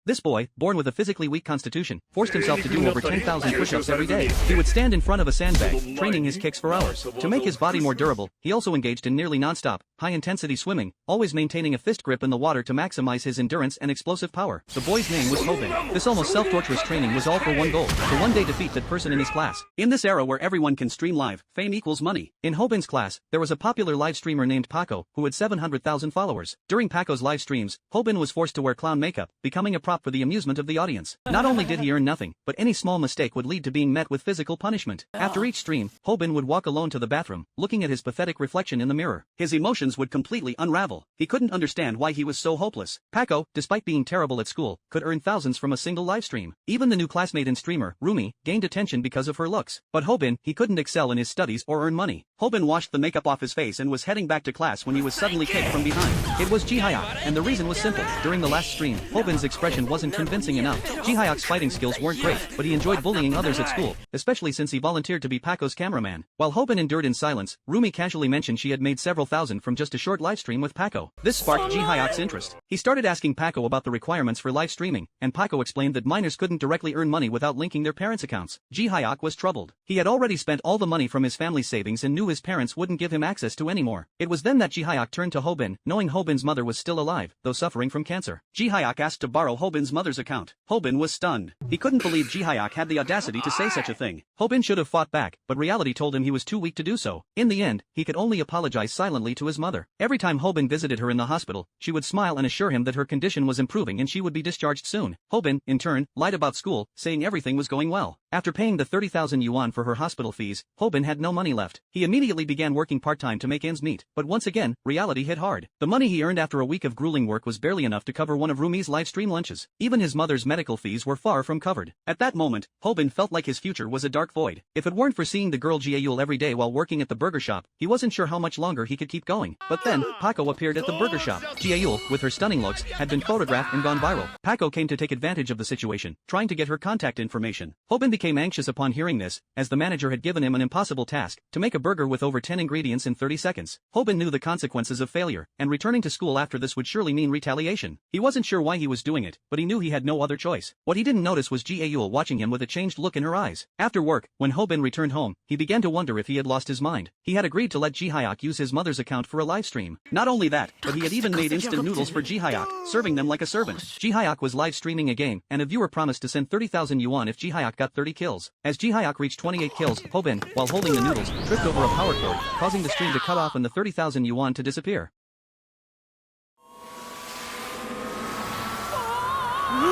This boy, born with a physically weak constitution, forced himself to do over 10,000 push-ups every day. He would stand in front of a sandbag, training his kicks for hours. To make his body more durable, he also engaged in nearly non-stop, high-intensity swimming, always maintaining a fist grip in the water to maximize his endurance and explosive power. The boy's name was Hobin. This almost self-torturous training was all for one goal, to one day defeat that person in his class. In this era where everyone can stream live, fame equals money. In Hobin's class, there was a popular live streamer named Paco, who had 700,000 followers. During Paco's live streams, Hobin was forced to wear clown makeup, becoming a prop for the amusement of the audience. Not only did he earn nothing, but any small mistake would lead to being met with physical punishment. After each stream, Hobin would walk alone to the bathroom, looking at his pathetic reflection in the mirror. His emotions would completely unravel. He couldn't understand why he was so hopeless. Paco, despite being terrible at school, could earn thousands from a single live stream. Even the new classmate and streamer, Rumi, gained attention because of her looks. But Hobin, he couldn't excel in his studies or earn money. Hobin washed the makeup off his face and was heading back to class when he was suddenly kicked from behind. It was Jihayak, and the reason was simple. During the last stream, Hobin's expression wasn't convincing enough. Jihayak's fighting skills weren't great, but he enjoyed bullying others at school, especially since he volunteered to be Paco's cameraman. While Hobin endured in silence, Rumi casually mentioned she had made several thousand from just a short livestream with Paco. This sparked Jihayak's interest. He started asking Paco about the requirements for live streaming, and Paco explained that minors couldn't directly earn money without linking their parents' accounts. Jihayak was troubled. He had already spent all the money from his family's savings and knew his parents wouldn't give him access to any more. It was then that Jihayak turned to Hobin, knowing Hobin's mother was still alive, though suffering from cancer. Jihayak asked to borrow Hobin's mother's account. Hobin was stunned. He couldn't believe Jihayak had the audacity to say such a thing. Hobin should have fought back, but reality told him he was too weak to do so. In the end, he could only apologize silently to his mother. Every time Hobin visited her in the hospital, she would smile and assure him that her condition was improving and she would be discharged soon. Hobin, in turn, lied about school, saying everything was going well. After paying the 30,000 yuan for her hospital fees, Hobin had no money left. He immediately began working part-time to make ends meet, but once again, reality hit hard. The money he earned after a week of grueling work was barely enough to cover one of Rumi's live stream lunches. Even his mother's medical fees were far from covered. At that moment, Hobin felt like his future was a dark void. If it weren't for seeing the girl Jiayul every day while working at the burger shop, he wasn't sure how much longer he could keep going. But then, Paco appeared at the burger shop. Jiayul, with her stunning looks, had been photographed and gone viral. Paco came to take advantage of the situation, trying to get her contact information. Hobin became anxious upon hearing this, as the manager had given him an impossible task, to make a burger with over 10 ingredients in 30 seconds. Hobin knew the consequences of failure, and returning to school after this would surely mean retaliation. He wasn't sure why he was doing it, but he knew he had no other choice. What he didn't notice was Jiayul watching him with a changed look in her eyes. After work, when Hobin returned home, he began to wonder if he had lost his mind. He had agreed to let Jihayak use his mother's account for a live stream. Not only that, but he had even made instant noodles for Jihayak, serving them like a servant. Jihayak was live streaming a game, and a viewer promised to send 30,000 yuan if Jihayak got 30 kills. As Jihayak reached 28 kills, Hobin, while holding the noodles, tripped over a power cord, causing the stream to cut off and the 30,000 yuan to disappear.